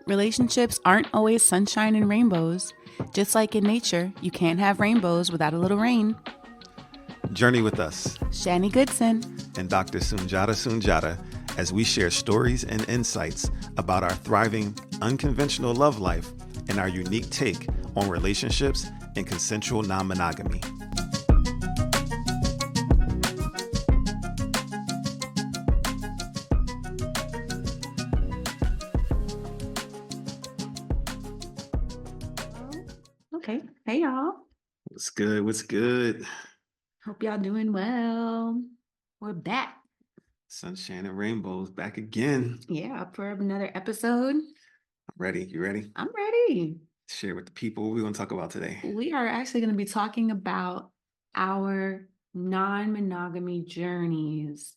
Relationships aren't always sunshine and rainbows. Just like in nature, you can't have rainbows without a little rain. Journey with us Shani Goodson and Dr. Sundiata as we share stories and insights about our thriving, unconventional love life and our unique take on relationships and consensual non-monogamy. Okay. Hey, y'all. What's good? What's good? Hope y'all doing well. We're back. Sunshine and rainbows back again. Yeah, up for another episode. I'm ready. You ready? I'm ready. Share with the people what we want to talk about today. We are actually going to be talking about our non-monogamy journeys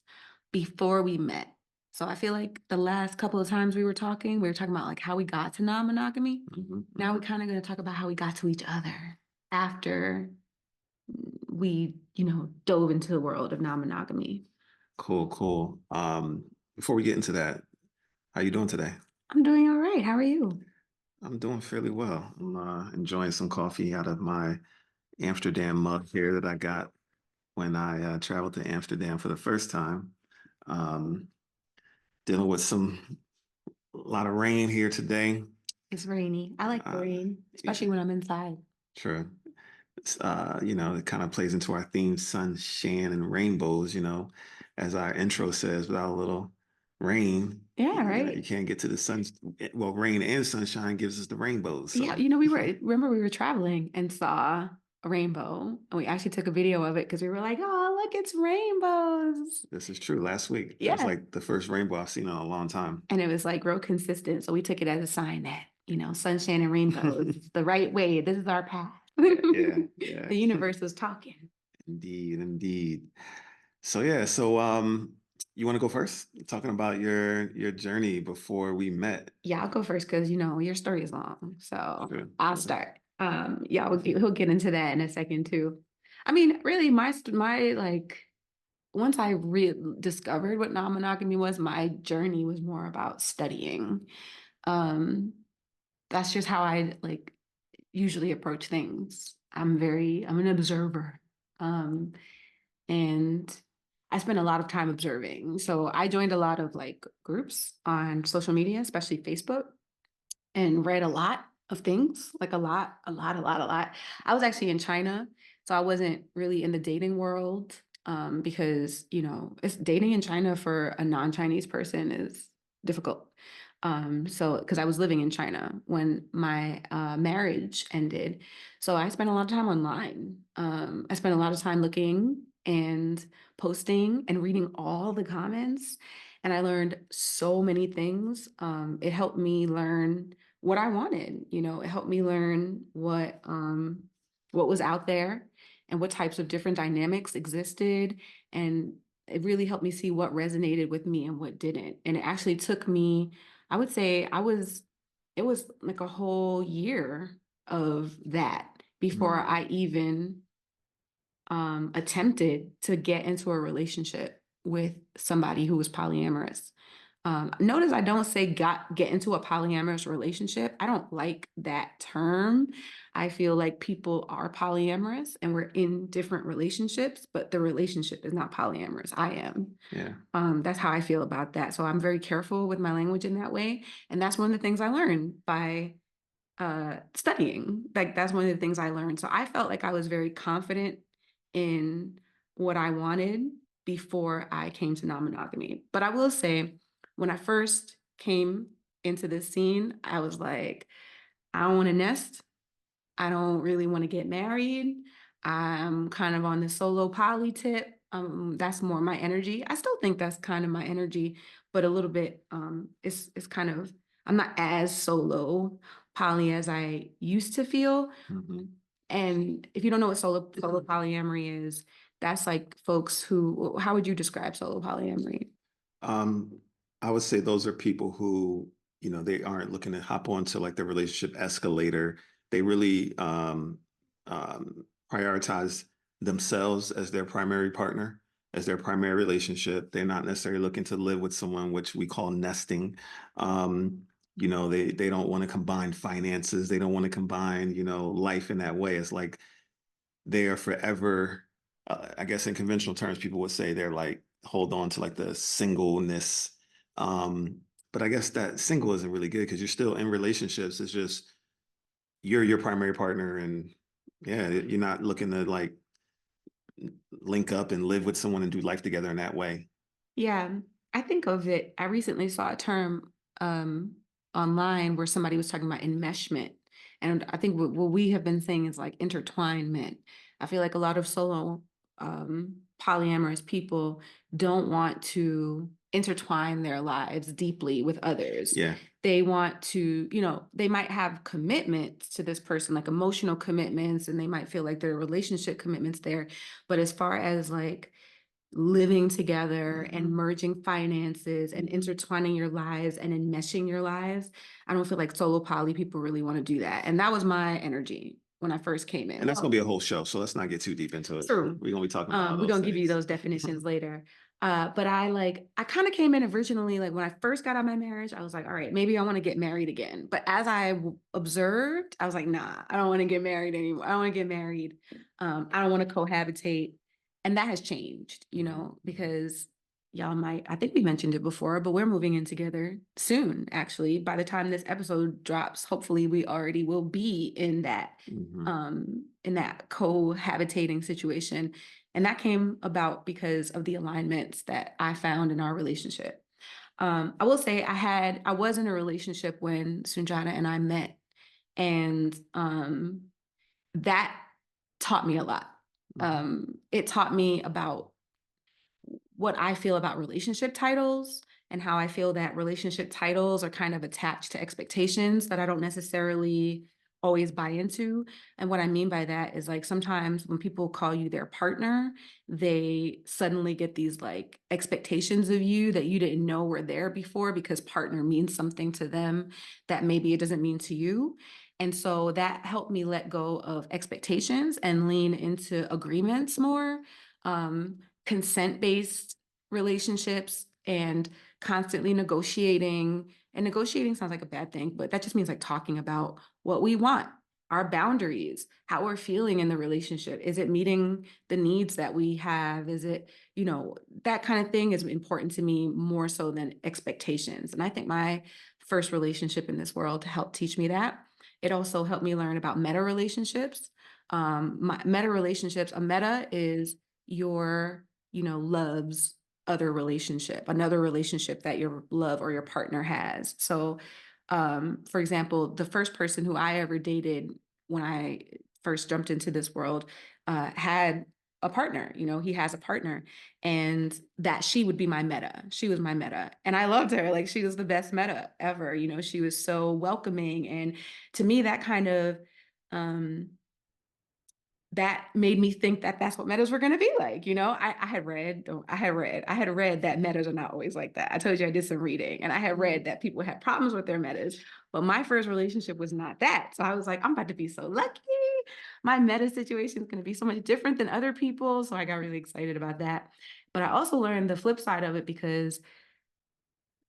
before we met. So I feel like the last couple of times we were talking about like how we got to non-monogamy. Now we're kind of going to talk about how we got to each other after we, dove into the world of non-monogamy. Cool. Before we get into that, how you doing today? I'm doing all right. How are you? I'm doing fairly well. I'm enjoying some coffee out of my Amsterdam mug here that I got when I traveled to Amsterdam for the first time. Dealing with a lot of rain here today. It's rainy. I like the rain, especially when I'm inside. True. It's, it kind of plays into our theme, sunshine and rainbows, as our intro says, without a little rain. Yeah, right. You can't get to the sun. Well, rain and sunshine gives us the rainbows. So. Yeah, we were traveling and saw a rainbow, and we actually took a video of it because we were like, oh, look, it's rainbows. This is true. Last week, yeah, it was like the first rainbow I've seen in a long time. And it was like real consistent. So we took it as a sign that, sunshine and rainbows, the right way. This is our path. Yeah. The universe is talking. Indeed. So you want to go first? Talking about your journey before we met. Yeah, I'll go first because your story is long. So I'll start. He'll get into that in a second too. I mean, really, my like once I discovered what non-monogamy was, my journey was more about studying. That's just how I like usually approach things. I'm an observer. And I spent a lot of time observing. So I joined a lot of like groups on social media, especially Facebook, and read a lot of things, like a lot. I was actually in China, so I wasn't really in the dating world because, it's dating in China for a non-Chinese person is difficult. Because I was living in China when my marriage ended. So I spent a lot of time online. I spent a lot of time looking and posting and reading all the comments. And I learned so many things. It helped me learn what I wanted. It helped me learn what was out there and what types of different dynamics existed. And it really helped me see what resonated with me and what didn't. And it actually took me, I would say it was like a whole year of that before I even attempted to get into a relationship with somebody who was polyamorous. Notice I don't say get into a polyamorous relationship. I don't like that term. I feel like people are polyamorous and we're in different relationships, but the relationship is not polyamorous. I am. Yeah. That's how I feel about that. So I'm very careful with my language in that way. And that's one of the things I learned by studying. Like that's one of the things I learned. So I felt like I was very confident in what I wanted before I came to non-monogamy. But I will say, when I first came into this scene, I was like, I don't want to nest. I don't really want to get married. I'm kind of on the solo poly tip. That's more my energy. I still think that's kind of my energy, but a little bit, it's kind of, I'm not as solo poly as I used to feel. And if you don't know what solo polyamory is, that's like folks who, how would you describe solo polyamory? I would say those are people who, they aren't looking to hop onto like the relationship escalator. They really prioritize themselves as their primary partner, as their primary relationship. They're not necessarily looking to live with someone, which we call nesting. they don't want to combine finances. They don't want to combine, life in that way. It's like they are forever, I guess in conventional terms, people would say they're like, hold on to like the singleness. Um, but I guess that single isn't really good because you're still in relationships. It's just you're your primary partner, and yeah, you're not looking to like link up and live with someone and do life together in that way. Yeah, I think of it. I recently saw a term online where somebody was talking about enmeshment. And I think what we have been saying is like intertwinement. I feel like a lot of solo polyamorous people don't want to intertwine their lives deeply with others. Yeah. They want to, they might have commitments to this person, like emotional commitments, and they might feel like there are relationship commitments there. But as far as like living together and merging finances and intertwining your lives and enmeshing your lives, I don't feel like solo poly people really want to do that. And that was my energy when I first came And in. that's gonna be a whole show, so let's not get too deep into it. True. We're gonna be talking about all We're those gonna give you things. those definitions later. But I kind of came in originally, like when I first got out of my marriage, I was like, all right, maybe I want to get married again. But as I observed, I was like, nah, I don't want to get married anymore. I don't want to get married. I don't want to cohabitate. And that has changed, because I think we mentioned it before, but we're moving in together soon, actually. By the time this episode drops, hopefully we already will be in that cohabitating situation. And that came about because of the alignments that I found in our relationship. I will say I was in a relationship when Sunjata and I met, and that taught me a lot. It taught me about what I feel about relationship titles and how I feel that relationship titles are kind of attached to expectations that I don't necessarily always buy into. And what I mean by that is like sometimes when people call you their partner, they suddenly get these like expectations of you that you didn't know were there before because partner means something to them that maybe it doesn't mean to you. And so that helped me let go of expectations and lean into agreements more. Consent-based relationships and constantly negotiating. And negotiating sounds like a bad thing, but that just means like talking about what we want, our boundaries, how we're feeling in the relationship. Is it meeting the needs that we have? Is it, that kind of thing is important to me more so than expectations. And I think my first relationship in this world helped teach me that. It also helped me learn about meta relationships. My meta relationships, a meta is your love's other relationship, another relationship that your love or your partner has. So, for example, the first person who I ever dated when I first jumped into this world had a partner. He has a partner, and that she would be my meta. She was my meta, and I loved her. Like she was the best meta ever. She was so welcoming, and to me, that kind of that made me think that that's what metas were going to be like. I had read that metas are not always like that. I told you I did some reading, and I had read that people had problems with their metas, but my first relationship was not that. So I was like, I'm about to be so lucky. My meta situation is going to be so much different than other people. So I got really excited about that. But I also learned the flip side of it because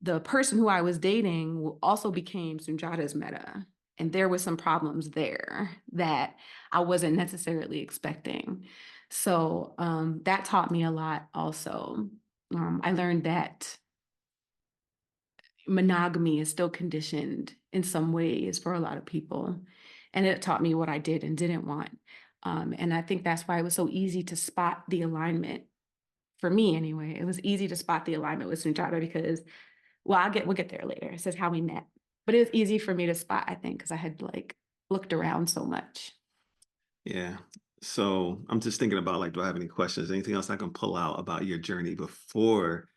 the person who I was dating also became Sunjata's meta. And there was some problems there that I wasn't necessarily expecting. So that taught me a lot also. I learned that monogamy is still conditioned in some ways for a lot of people. And it taught me what I did and didn't want. And I think that's why it was so easy to spot the alignment for me anyway. It was easy to spot the alignment with Sunjata because we'll get there later. It says how we met. But it was easy for me to spot, I think, because I had like looked around so much. Yeah. So I'm just thinking about like, do I have any questions? Anything else I can pull out about your journey before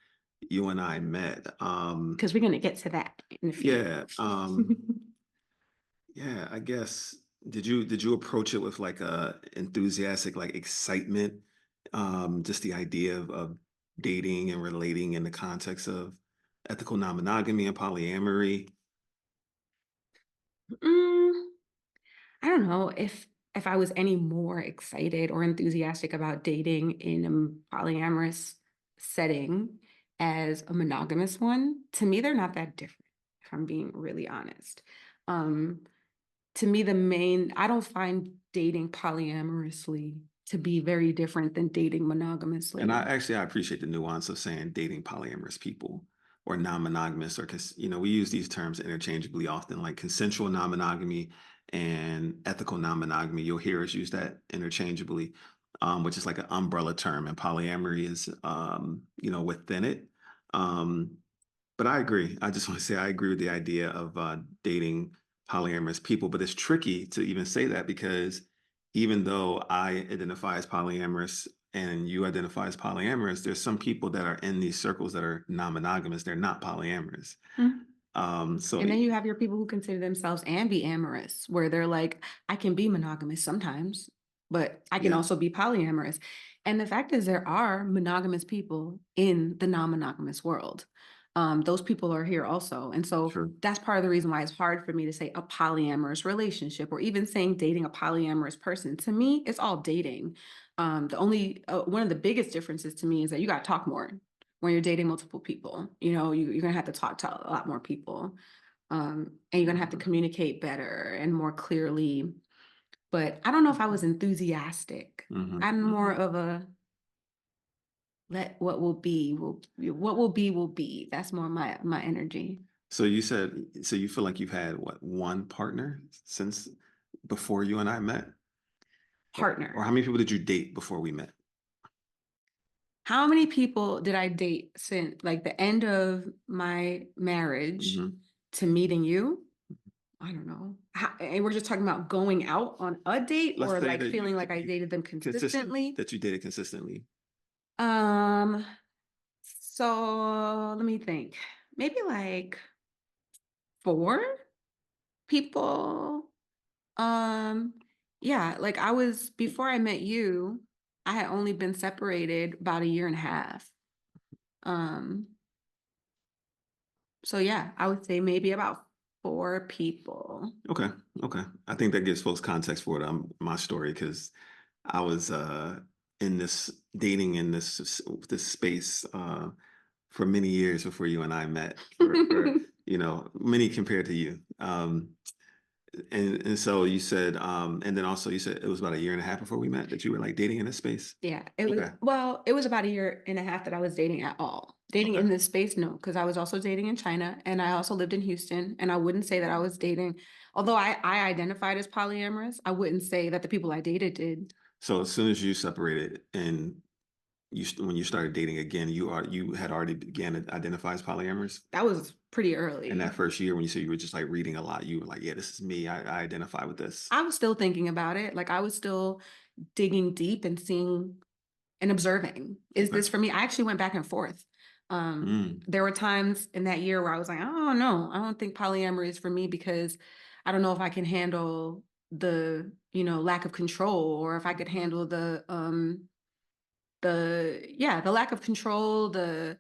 you and I met? Because we're gonna get to that in a few. Yeah. Yeah, I guess did you approach it with like a enthusiastic like excitement? Just the idea of dating and relating in the context of ethical non-monogamy and polyamory. Mm, I don't know if I was any more excited or enthusiastic about dating in a polyamorous setting as a monogamous one. To me, they're not that different, if if I'm being really honest. To me, I don't find dating polyamorously to be very different than dating And monogamously. I appreciate the nuance of saying dating polyamorous people or non-monogamous, or because we use these terms interchangeably often, like consensual non-monogamy and ethical non-monogamy. You'll hear us use that interchangeably, which is like an umbrella term, and polyamory is within it. Um, but I agree. I just want to say I agree with the idea of dating polyamorous people, but it's tricky to even say that because even though I identify as polyamorous and you identify as polyamorous, there's some people that are in these circles that are non-monogamous. They're not polyamorous. Mhm. So And then you have your people who consider themselves ambiamorous, where they're like, I can be monogamous sometimes, but I can yeah, also be polyamorous. And the fact is, there are monogamous people in the non-monogamous world. Those people are here also. And so true. that's part of the reason why it's hard for me to say a polyamorous relationship or even saying dating a polyamorous person. To me, it's all dating. The only one of the biggest differences to me is that you got to talk more when you're dating multiple people. You're going to have to talk to a lot more people. And you're going to have to Mhm. communicate better and more clearly. But I don't know if I was enthusiastic. Mhm. I'm more of a let what will be will be. That's more my energy. So you said, so you feel like you've had what, one partner since before you and I met? Or Partner. how many people did you date before we met? How many people did I date since like the end of my marriage Mhm. to meeting you? I don't know. And we're just talking about going out on a date Let's or say like that feeling like I you dated them consistent consistently. that you dated consistently. Um, so let me think. Maybe like four people. Um, yeah, like I was before I met you, I had only been separated about a year and a half. Um, so yeah, I would say maybe about four people. Okay, okay. I think that gives folks context for my story because I was in this dating in this space for many years before you and I met. For many compared to you. And so you said, and then also you said it was about a year and a half before we met that you were like dating in this space. Yeah, Okay, it was about a year and a half that I was dating at all. Dating okay. in this space, no, because I was also dating in China and I also lived in Houston. And I wouldn't say that I was dating, although I identified as polyamorous, I wouldn't say that the people I dated did. So as soon as you separated and when you started dating again, you had already began to identify as polyamorous. That was pretty In that early. first year, when you said you were just like reading a lot, you were like, "Yeah, this is me. I identify with this." I was still thinking about it. Like I was still digging deep and seeing and observing. Is Okay. this for me? I actually went back and forth. Mm, There were times in that year where I was like, oh no, I don't think polyamory is for me because I don't know if I can handle the, lack of control or if I could handle the lack of control, the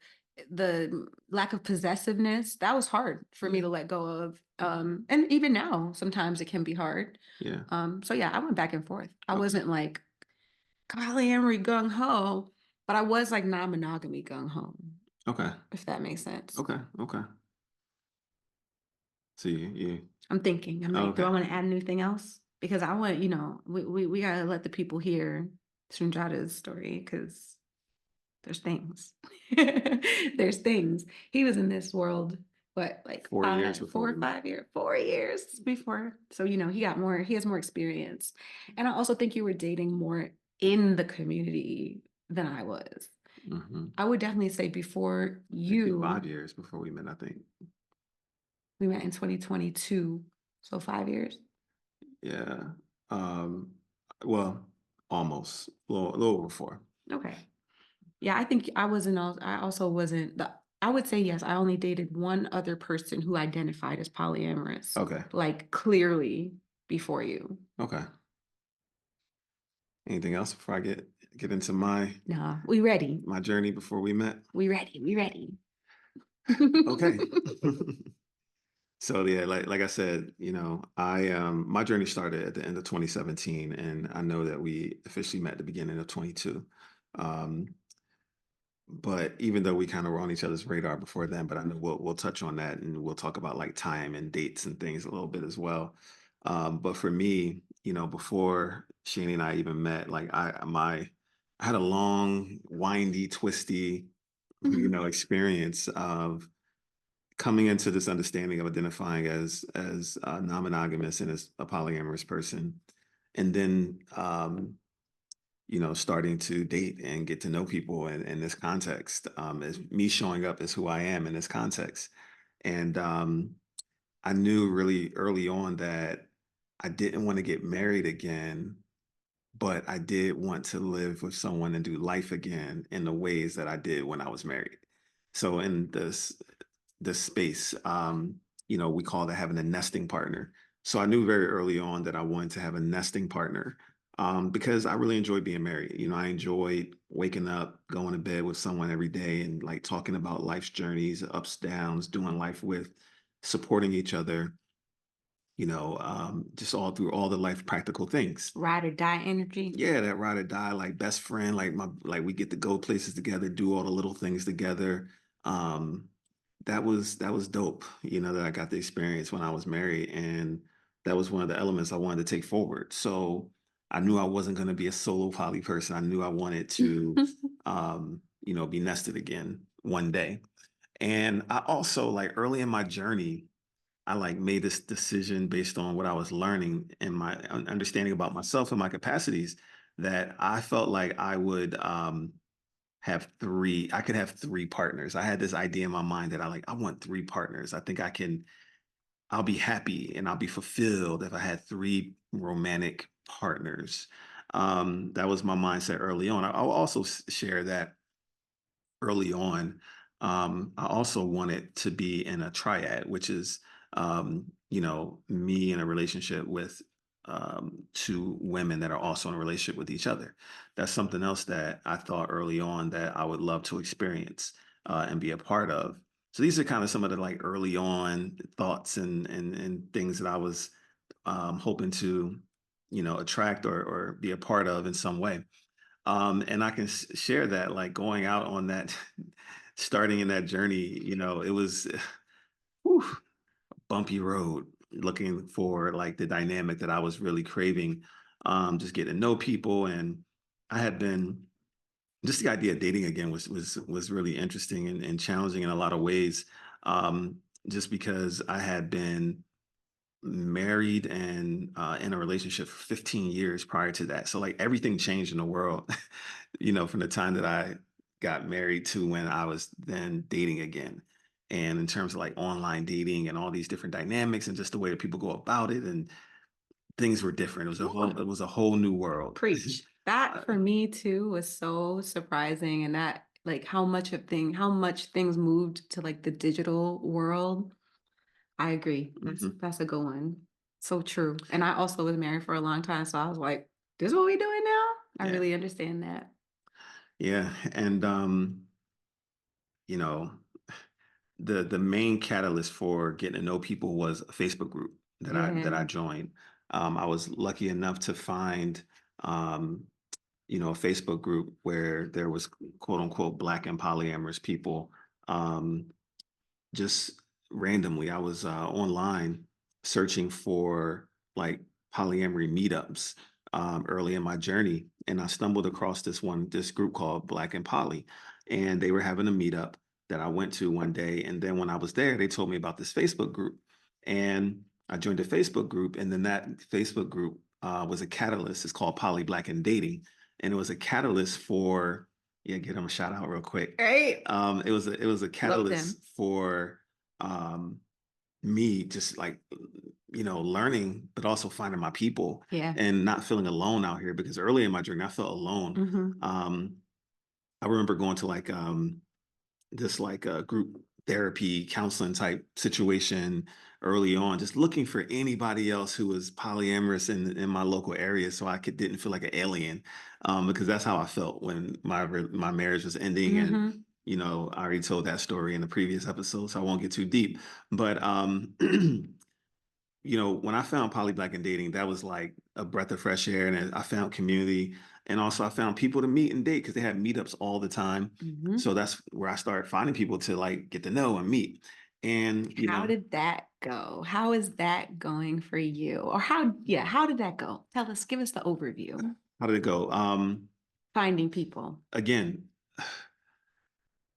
lack of possessiveness. That was hard for me yeah, to let go of. And even now, sometimes it can be hard. yeah. So yeah, I went back and forth. I Okay, wasn't like polyamory gung ho, but I was like non-monogamy gung ho, okay, if that makes sense. okay, okay. So you I'm thinking, I'm like, do okay. I want to add anything else? Because I want, we gotta let the people hear Sunjata's story because there's things. There's things. He was in this world, what, like 4 years before four we or met. 5 years, 4 years before. So, he has more experience. And I also think you were dating more in the community than I was. Hmm. I would definitely say before Maybe you, 5 years before we met, I think. we met in 2022. So 5 years. Yeah. Um, well, almost a little over four. Okay. Yeah, I think I also wasn't I would say yes, I only dated one other person who identified as polyamorous, Okay, like clearly before you. okay. Anything else before I get into my Nah, we ready. my journey before we met? We ready. We ready. Okay. So yeah, like I said, I my journey started at the end of 2017, and I know that we officially met at the beginning of 22. Um, But even though we kind of were on each other's radar before then, but I know we'll touch on that and we'll talk about like time and dates and things a little bit as well. But for me, before Shani and I even met, like I had a long, windy, twisty, experience of coming into this understanding of identifying as non-monogamous and as a polyamorous person, and then starting to date and get to know people in this context, as me showing up as who I am in this context. And I knew really early on that I didn't want to get married again, but I did want to live with someone and do life again in the ways that I did when I was married. So in this space, we call that having a nesting partner. So I knew very early on that I wanted to have a nesting partner, because I really enjoy being married. I enjoyed waking up, going to bed with someone every day and like talking about life's journeys, ups, downs, doing life with, supporting each other, just all through all the life practical things. Ride or die energy. Yeah, that ride or die, like best friend, like we get to go places together, do all the little things together. Um, that was dope, that I got the experience when I was married. And that was one of the elements I wanted to take forward. So I knew I wasn't going to be a solo poly person. I knew I wanted to, be nested again one day. And I also like early in my journey, I like made this decision based on what I was learning and my understanding about myself and my capacities, that I felt like I could have three partners. I had this idea in my mind that I want three partners. I think I'll be happy and I'll be fulfilled if I had three romantic partners. That was my mindset early on. I'll also share that early on, I also wanted to be in a triad, which is, me in a relationship with two women that are also in a relationship with each other. That's something else that I thought early on that I would love to experience and be a part of. So these are kind of some of the like early on thoughts and things that I was hoping to, attract or be a part of in some way. And I can share that, like going out on that, starting in that journey, it was whew, bumpy road looking for like the dynamic that I was really craving, just getting to know people. And I had been, just the idea of dating again was really interesting and challenging in a lot of ways. Just because I had been married and in a relationship for 15 years prior to that. So like everything changed in the world, from the time that I got married to when I was then dating again. And in terms of like online dating and all these different dynamics and just the way that people go about it, and things were different. Yeah. It was a whole new world. Preach. That for me too was so surprising, and that like how much things moved to like the digital world. I agree. Mhm. That's a good one. So true. And I also was married for a long time, so I was like, this is what we doing now? I Yeah. really understand that. Yeah. And you know, the main catalyst for getting to know people was a Facebook group that I Yeah. joined. I was lucky enough to find um, a Facebook group where there was quote unquote Black and polyamorous people. Um, just randomly, I was online searching for like polyamory meetups early in my journey, and I stumbled across this group called Black and Poly, and they were having a meetup that I went to one day, and then when I was there, they told me about this Facebook group, and I joined the Facebook group, and then that Facebook group was a catalyst. It's called Poly Black and Dating, and it was a catalyst for, yeah, get them a shout out real quick. Right. It was a Love them. catalyst for um, me just like learning, but also finding my people Yeah. and not feeling alone out here. Because early in my journey, I felt alone. Hmm. I remember going to like this like a group therapy counseling type situation early on, just looking for anybody else who was polyamorous in my local area, so I didn't feel like an alien, because that's how I felt when my marriage was ending. And Hmm. I already told that story in the previous episode, so I won't get too deep. But when I found poly black and dating, that was like a breath of fresh air, and I found community, and also I found people to meet and date because they had meetups all the time. Mhm. So that's where I started finding people to like get to know and meet. And How did that go? How is that going for you? Or how did that go? Tell us, give us the overview. how did it go? Finding people. Again,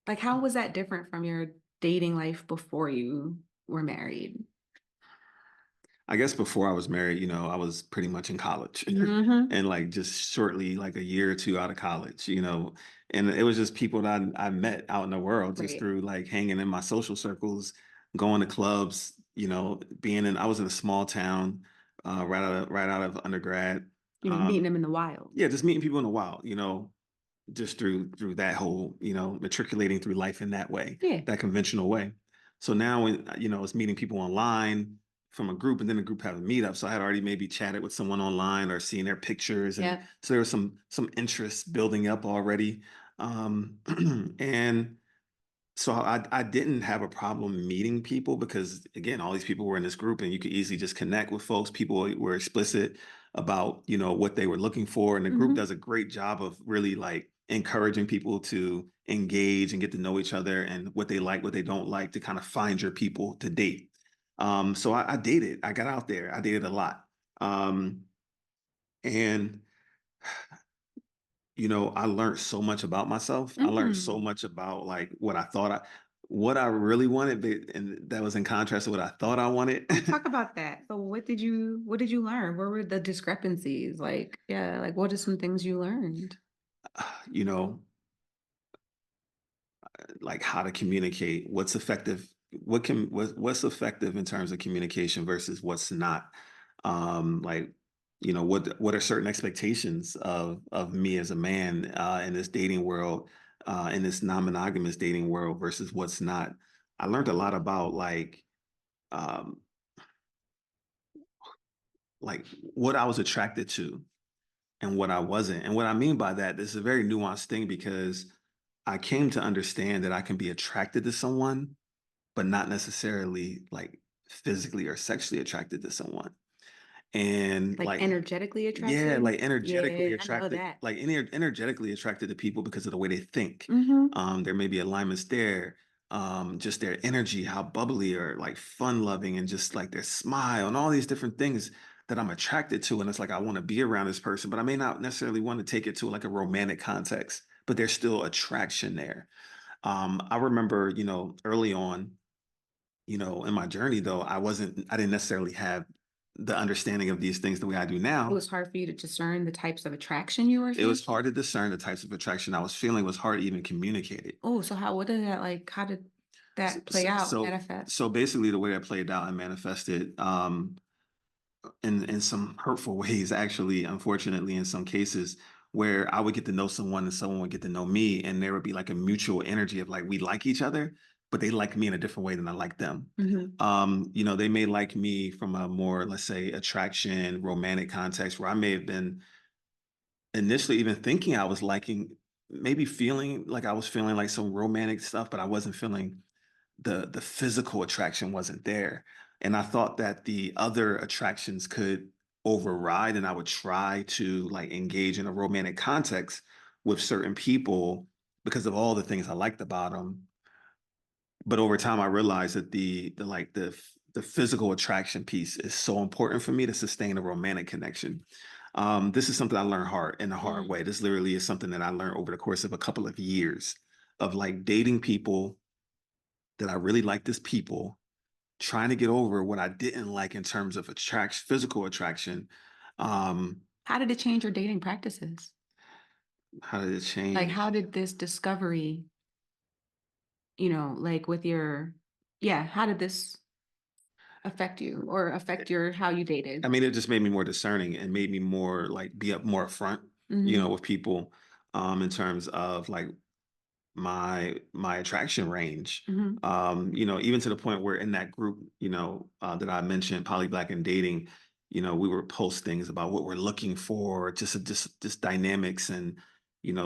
Like, how was that different from your dating life before you were married? I guess before I was married, I was pretty much in college Mhm. and like just shortly, like a year or two out of college, and it was just people that I met out in the world just Right. through like hanging in my social circles, going to clubs, I was in a small town, right out of undergrad. You mean meeting them in the wild? Yeah, just meeting people in the wild, just through that whole, matriculating through life in that way, Yeah. that conventional way. So now when it's meeting people online from a group, and then the group having meetup. So I had already maybe chatted with someone online or seen their pictures, and Yeah. so there was some interest building up already. And so I didn't have a problem meeting people because again, all these people were in this group and you could easily just connect with folks. People were explicit about, what they were looking for. And the group Mhm. does a great job of really like encouraging people to engage and get to know each other and what they like, what they don't like, to kind of find your people to date. So I dated. I got out there. I dated a lot. Um, and I learned so much about myself. I learned so Mm. much about like what I really wanted, and that was in contrast to what I thought I wanted. Oh, talk about that. So what did you learn? Where were the discrepancies? Like, yeah, like what are some things you learned? you know, like how to communicate, what's effective, what's effective in terms of communication versus what's not. Like, what are certain expectations of me as a man in this dating world, in this non-monogamous dating world versus what's not. I learned a lot about um, like what I was attracted to and what I wasn't. And what I mean by that, this is a very nuanced thing because I came to understand that I can be attracted to someone, but not necessarily like physically or sexually attracted to someone. And Like like, energetically yeah, attracted? like energetically Yeah, I know attracted, that. like energetically attracted to people because of the way they think. Mm-hmm. There may be alignments there. Just their energy, how bubbly or like fun loving, and just like their smile and all these different things that I'm attracted to. And it's like I want to be around this person, but I may not necessarily want to take it to like a romantic context, but there's still attraction there. I remember, early on, in my journey though, I didn't necessarily have the understanding of these things the way I do It now. was hard for you to discern the types of attraction you were It feeling. was hard to discern the types of attraction I was feeling. It was hard to even communicate it. Oh, so how did So, that play so, out, so manifest? so basically the way that played out and manifested, in some hurtful ways, actually, unfortunately, in some cases, where I would get to know someone and someone would get to know me, and there would be like a mutual energy of like we like each other, but they like me in a different way than I like them. Mm-hmm. They may like me from a more, let's say, attraction, romantic context, where I may have been initially even thinking I was liking, maybe feeling like I was feeling like some romantic stuff, but I wasn't feeling the physical attraction wasn't there. And I thought that the other attractions could override, and I would try to like engage in a romantic context with certain people because of all the things I liked about them. But over time, I realized that the physical attraction piece is so important for me to sustain a romantic connection. This is something I learned in a hard way. Mm. This literally is something that I learned over the course of a couple of years of like dating people that I really liked as people, trying to get over what I didn't like in terms of physical attraction. Um, How did it change your dating practices? how did it Like, change? how did this discovery, like with yeah, how did this affect you or affect your how you I dated? mean, it just made me more discerning and made me more like be up more upfront, Mm-hmm. with people, in terms of like my attraction range. Mm-hmm. Even to the point where in that group, that I mentioned, Poly Black and Dating, we would post things about what we're looking for, just dynamics and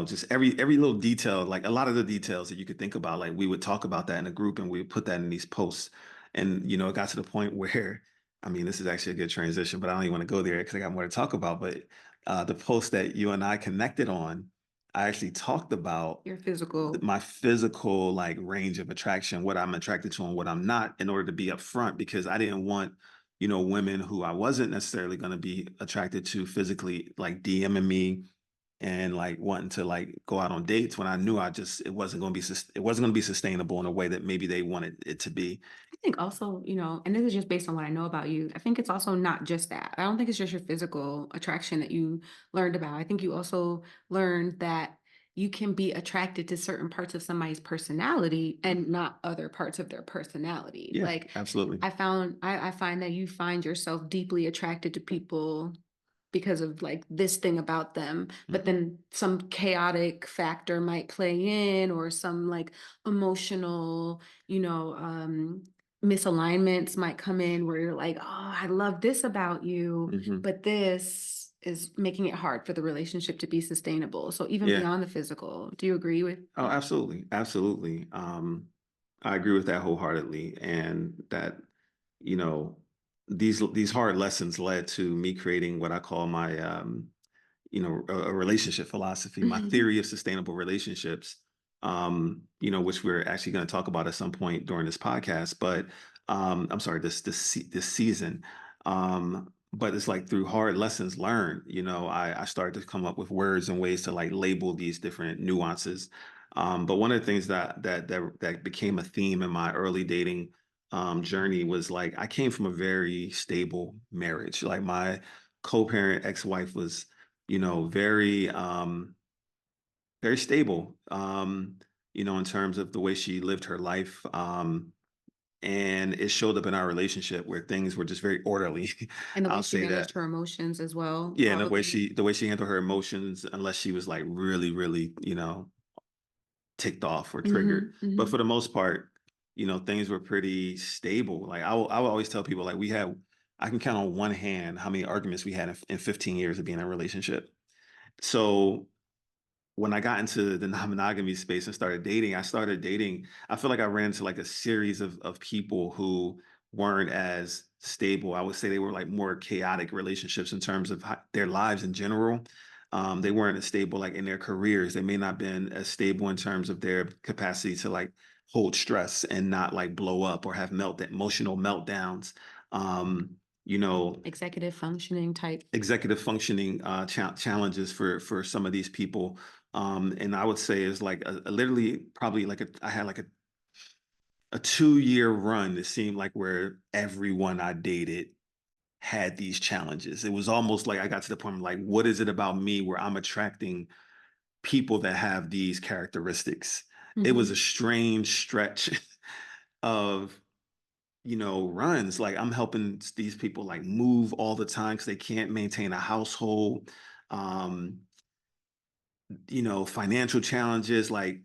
just every little detail, like a lot of the details that you could think about, like we would talk about that in a group and we would put that in these posts. And it got to the point where I mean, this is actually a good transition, but I don't even want to go there because I got more to talk about. But the post that you and I connected on, I actually talked about Your physical. my physical like range of attraction, what I'm attracted to and what I'm not, in order to be upfront, because I didn't want, women who I wasn't necessarily going to be attracted to physically, like DMing me and like wanting to like go out on dates when I knew it wasn't going to it wasn't going to be sustainable in a way that maybe they wanted it to be. I think also, and this is just based on what I know about you. I think it's also not just that. I don't think it's just your physical attraction that you learned about. I think you also learned that you can be attracted to certain parts of somebody's personality and not other parts of their personality. Yeah, Like absolutely. I find that you find yourself deeply attracted to people because of like this thing about them, but Mhm. then some chaotic factor might play in, or some like emotional, misalignments might come in where you're like, oh, I love this about you, Mhm. but this is making it hard for the relationship to be sustainable. So even Yeah. beyond the physical, do you agree with Oh, that? absolutely. Absolutely. I agree with that wholeheartedly. And that, you know, these hard lessons led to me creating what I call my a relationship philosophy, my Mhm. theory of sustainable relationships, which we're actually going to talk about at some point during this podcast. But I'm sorry, this season. But it's like through hard lessons learned, I started to come up with words and ways to like label these different nuances. But one of the things that became a theme in my early dating journey was like I came from a very stable marriage. Like my co-parent ex-wife was very very stable, in terms of the way she lived her life. And it showed up in our relationship where things were just very orderly. And the way I'll she say managed that. her emotions as well, Yeah, and probably. the way she handled her emotions, unless she was like really, really, ticked off or triggered. Hmm. But Hmm. for the most part, things were pretty stable. Like I will always tell people like I can count on one hand how many arguments we had in 15 years of being in a relationship. So when I got into the non-monogamy space and started dating, I feel like I ran into like a series of people who weren't as stable. I would say they were like more chaotic relationships in terms of their lives in general. They weren't as stable like in their careers. They may not been as stable in terms of their capacity to like hold stress and not like blow up or have emotional meltdowns. You know, Executive functioning type. executive functioning challenges for some of these people. And I would say is like literally probably like I had like a 2 year run. It seemed like where everyone I dated had these challenges. It was almost like I got to the point of like, what is it about me where I'm attracting people that have these characteristics? It was a Hmm. strange stretch of runs. Like I'm helping these people like move all the time because they can't maintain a household. Um, Financial challenges, like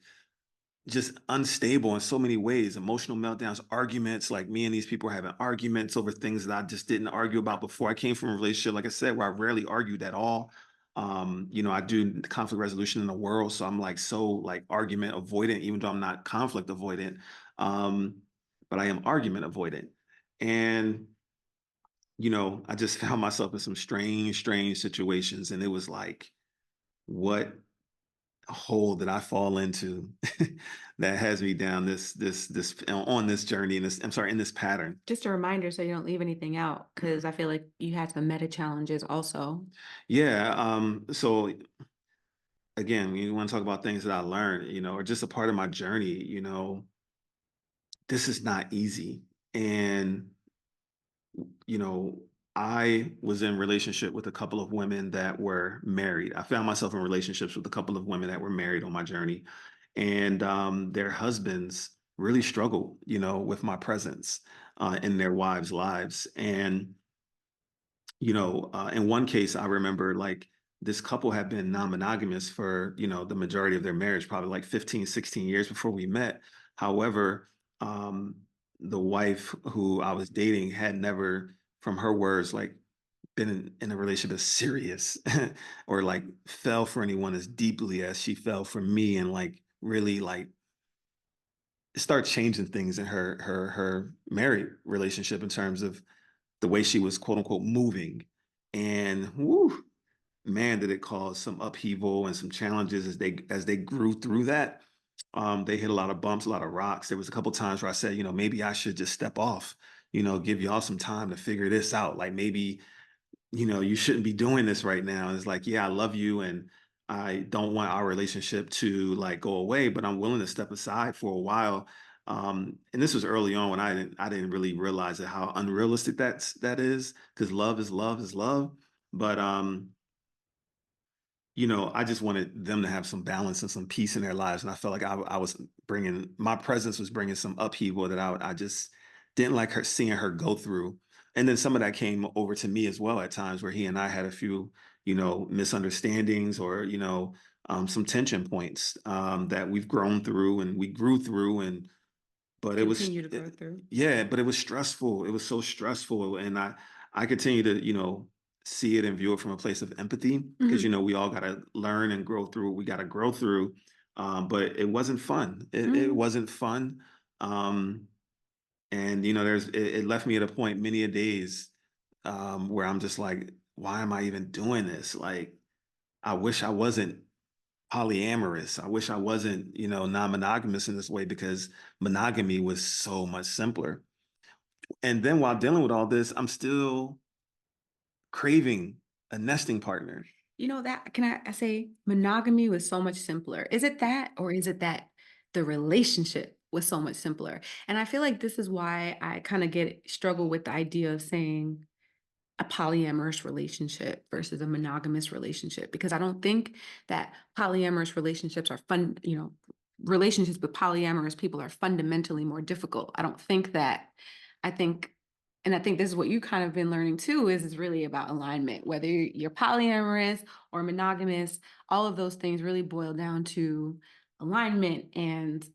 just unstable in so many ways, emotional meltdowns, arguments. Like me and these people are having arguments over things that I just didn't argue about before. I came from a relationship, like I said, where I rarely argued at all. I do conflict resolution in the world, so I'm like so like argument avoidant, even though I'm not conflict avoidant. Um, but I am argument avoidant. And I just found myself in some strange situations. And it was like, what hole did I fall into that has me down this on this journey, and in this pattern? Just a reminder so you don't leave anything out, because I feel like you had some meta challenges also. Yeah. So again, we want to talk about things that I learned, or just a part of my journey, this is not easy. And you know, I was in relationship with a couple of women that were married. I found myself in relationships with a couple of women that were married on my journey, and their husbands really struggled, with my presence in their wives' lives. And in one case, I remember like this couple had been non-monogamous for, the majority of their marriage, probably like 15, 16 years before we met. However, um, the wife who I was dating had never, from her words, like been in a relationship as serious or like fell for anyone as deeply as she fell for me, and like really like start changing things in her married relationship in terms of the way she was quote unquote moving. And whoo, man, did it cause some upheaval and some challenges as they grew through that. They hit a lot of bumps, a lot of rocks. There was a couple times where I said, maybe I should just step off, give y'all some time to figure this out. Like maybe, you shouldn't be doing this right now. And it's like, yeah, I love you and I don't want our relationship to like go away, but I'm willing to step aside for a while. And this was early on when I didn't really realize that how unrealistic that is, because love is love is love. But I just wanted them to have some balance and some peace in their lives. And I felt like I was my presence was bringing some upheaval that I just didn't like seeing her go through. And then some of that came over to me as well at times where he and I had a few, misunderstandings or, some tension points that we've grown through and we grew through. But Continue to grow through. yeah, but it was stressful. It was so stressful. And I continue to, see it and view it from a place of empathy because, we all got to learn and grow through. We got to grow through. But it wasn't fun. It wasn't fun. And, it left me at a point many a days where I'm just like, why am I even doing this? Like, I wish I wasn't polyamorous. I wish I wasn't, non-monogamous in this way because monogamy was so much simpler. And then while dealing with all this, I'm still craving a nesting partner. That can I say monogamy was so much simpler. Is it that, or is it that the relationship was so much simpler? And I feel like this is why I kind of struggle with the idea of saying a polyamorous relationship versus a monogamous relationship, because I don't think that polyamorous relationships are fun, relationships with polyamorous people are fundamentally more difficult. I don't think that. I think and I think this is what you kind of been learning too, is really about alignment, whether you're polyamorous or monogamous, all of those things really boil down to alignment and,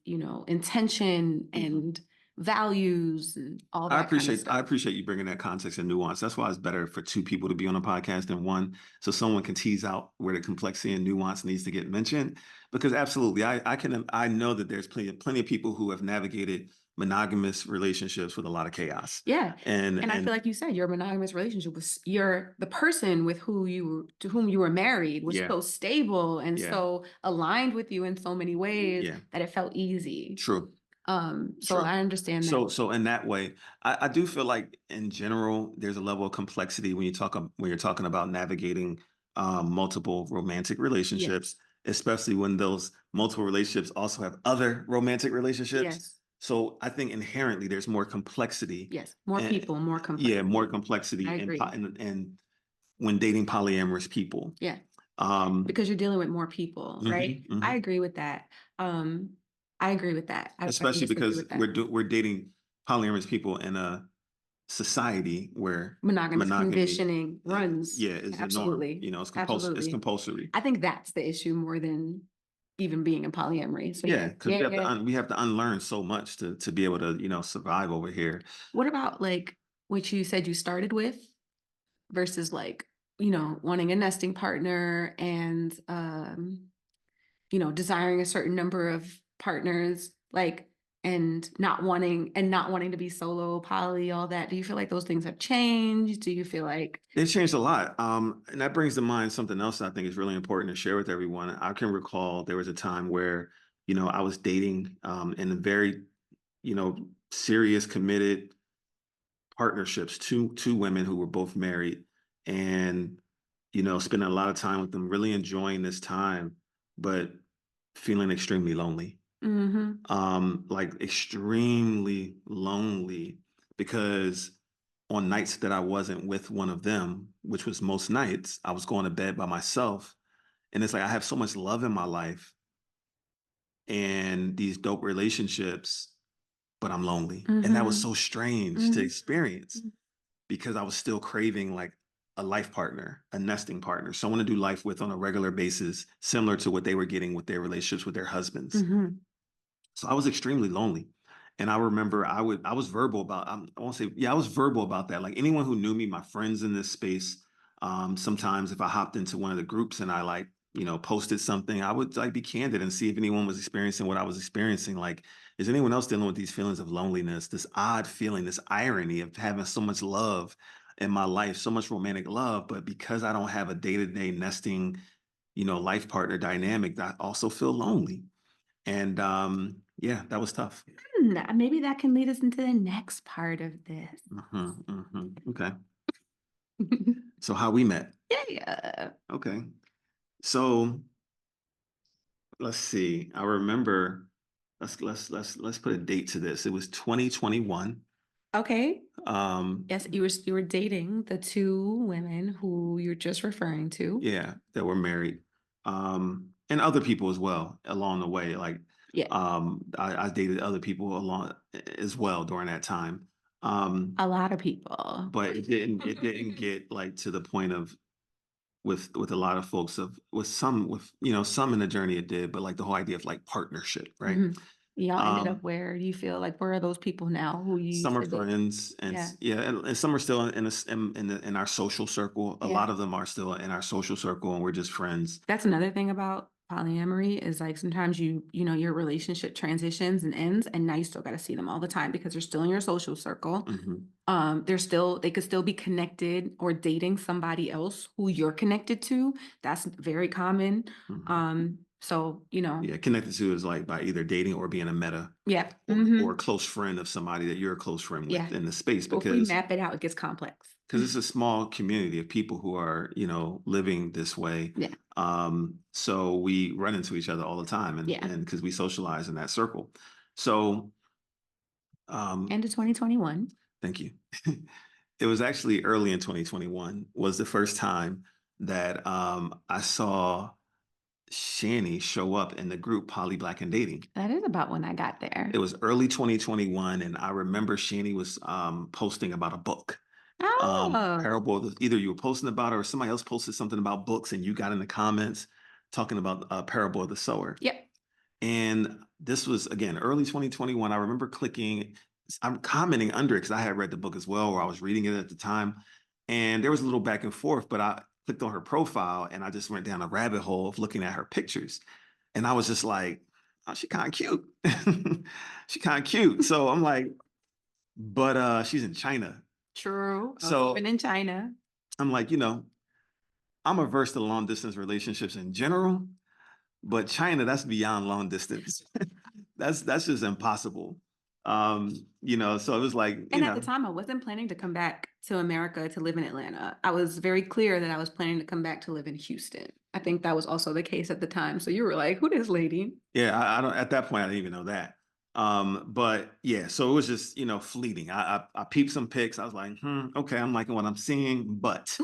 intention and values and all I that kind of appreciate I stuff. appreciate you bringing that context and nuance. That's why it's better for two people to be on a podcast than one, so someone can tease out where the complexity and nuance needs to get mentioned. Because absolutely, I know that there's plenty of people who have navigated monogamous relationships with a lot of chaos. Yeah. And And I feel like you said your monogamous relationship was the person to whom you were married was yeah, so stable and yeah, so aligned with you in so many ways yeah, that it felt easy. true. So True. I understand that. So in that way, I do feel like in general, there's a level of complexity when you're talking about navigating multiple romantic relationships, Yes. especially when those multiple relationships also have other romantic relationships. Yes. So I think inherently there's more complexity, Yes. More and people, more yeah, more complexity. complexity I in agree. and when dating polyamorous people. Yeah. Um, Because you're dealing with more people, right? mhm, I mhm. agree with that. I agree with that. I can Especially just agree because with that. we're dating polyamorous people in a society where Monogamous monogamy, conditioning runs. yeah, is the norm. Absolutely. It's Absolutely. compulsory. I think that's the issue more than even being in polyamory. So Yeah, yeah, because yeah, yeah. we have to unlearn so much to be able to survive over here. What about like what you said you started with versus like, wanting a nesting partner and desiring a certain number of partners, like and not wanting to be solo, poly, all that. Do you feel like those things have changed? Do you feel like It's changed a lot, and that brings to mind something else I think is really important to share with everyone. I can recall there was a time where I was dating in a very serious, committed partnerships, two women who were both married, and spending a lot of time with them, really enjoying this time, but feeling extremely lonely. mm-hmm, Like extremely lonely because on nights that I wasn't with one of them, which was most nights, I was going to bed by myself. And it's like I have so much love in my life and these dope relationships, but I'm lonely. And that was mm-hmm, so strange to mm-hmm, experience because I was still craving like a life partner, a nesting partner, someone to do life with on a regular basis, similar to what they were getting with their relationships with their husbands. mm-hmm, So I was extremely lonely. And I remember I was verbal about, I won't say, yeah, I was verbal about that. Like anyone who knew me, my friends in this space, sometimes if I hopped into one of the groups and I like, posted something, I would like be candid and see if anyone was experiencing what I was experiencing. Like, is anyone else dealing with these feelings of loneliness, this odd feeling, this irony of having so much love, in my life, so much romantic love, but because I don't have a day-to-day nesting, life partner dynamic, I also feel lonely. And yeah, that was tough. Maybe that can lead us into the next part of this. Okay. So how we met? Yeah. Okay. So let's see. I remember. Let's put a date to this. It was 2021. Okay. Um, Yes, you were dating the two women who you're just referring to. yeah, that were married. And other people as well along the way. Like, Yeah. I dated other people along as well during that time. A lot of people. But it didn't get like to the point of with a lot of folks with some in the journey it did, but like the whole idea of like partnership, right? Mhm. Y'all ended up Um, where you feel like where are those people now who you some used are to date? friends, and Yeah. yeah, and some are still in our social circle. A Yeah. lot of them are still in our social circle, and we're just friends. That's another thing about polyamory is like sometimes your relationship transitions and ends, and now you still got to see them all the time because they're still in your social circle. Hmm. They could still be connected or dating somebody else who you're connected to. That's very common. Hmm. So Yeah, connected to is like by either dating or being a meta yeah. or a close friend of somebody that you're a close friend with Yeah. in the space Well, if we because map it out, it gets complex. it's a small community of people who are, living this way. Yeah. So we run into each other all the time Yeah. and because we socialize in that circle. So, End um, of 2021. thank you. It was actually early in 2021 was the first time that I saw Shani show up in the group Poly Black and Dating. That is about when I got It there. was early 2021, and I remember Shani was posting about a book. Oh, Parable of either you were posting about it or somebody else posted something about books, and you got in the comments talking about Parable of the Sower. yep. And this was again early 2021. I remember clicking, I'm commenting under it because I had read the book as well, or I was reading it at the time. And there was a little back and forth, but I clicked on her profile and I just went down a rabbit hole of looking at her pictures. And I was just like, oh, she kind of cute. She kind of cute. So I'm like, but she's in China. True. I was living So in China. I'm like, I'm averse to long distance relationships in general, but China, that's beyond long distance. That's just impossible. So it was like, And at the time, I wasn't planning to come back to America to live in Atlanta. I was very clear that I was planning to come back to live in Houston. I think that was also the case at the time. So you were like, who this lady? yeah, I don't at that point I didn't even know that. But yeah, so it was just, fleeting. I peeped some pics. I was like, okay, I'm liking what I'm seeing, but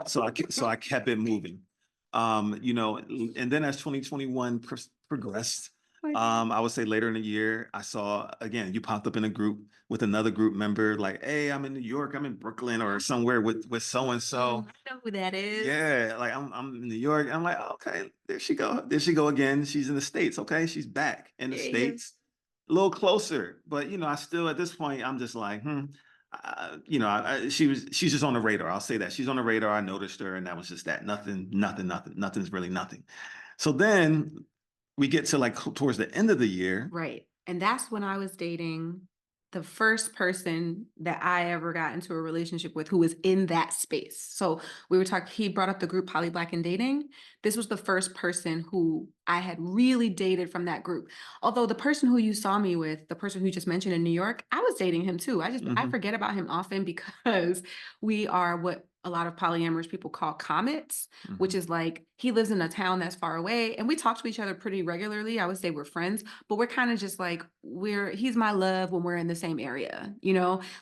so I kept it moving. And then as 2021 progressed, Like, I would say later in the year, I saw again, you popped up in a group with another group member, like, hey, I'm in New York, I'm in Brooklyn or somewhere with so and so. I know who that is. Yeah, like I'm in New York. I'm like, okay, there she go. There she go again. She's in the States. Okay, she's back in the Yeah. States, a little closer. But I still at this point, I'm just like, she's just on the radar. I'll say that she's on the radar. I noticed her, and that was just that. Nothing, nothing, nothing. Nothing's really nothing. So then we get to like towards the end of the year. Right. And that's when I was dating the first person that I ever got into a relationship with who was in that space. So we were talking, he brought up the group Poly Black and Dating. This was the first person who I had really dated from that group. Although the person who you saw me with, the person who you just mentioned in New York, I was dating him too. I Mhm. forget about him often because we are what a lot of polyamorous people call comets, which Mhm. is like he lives in a town that's far away and we talk to each other pretty regularly. I would say we're friends, but we're kind of just like he's my love when we're in the same area,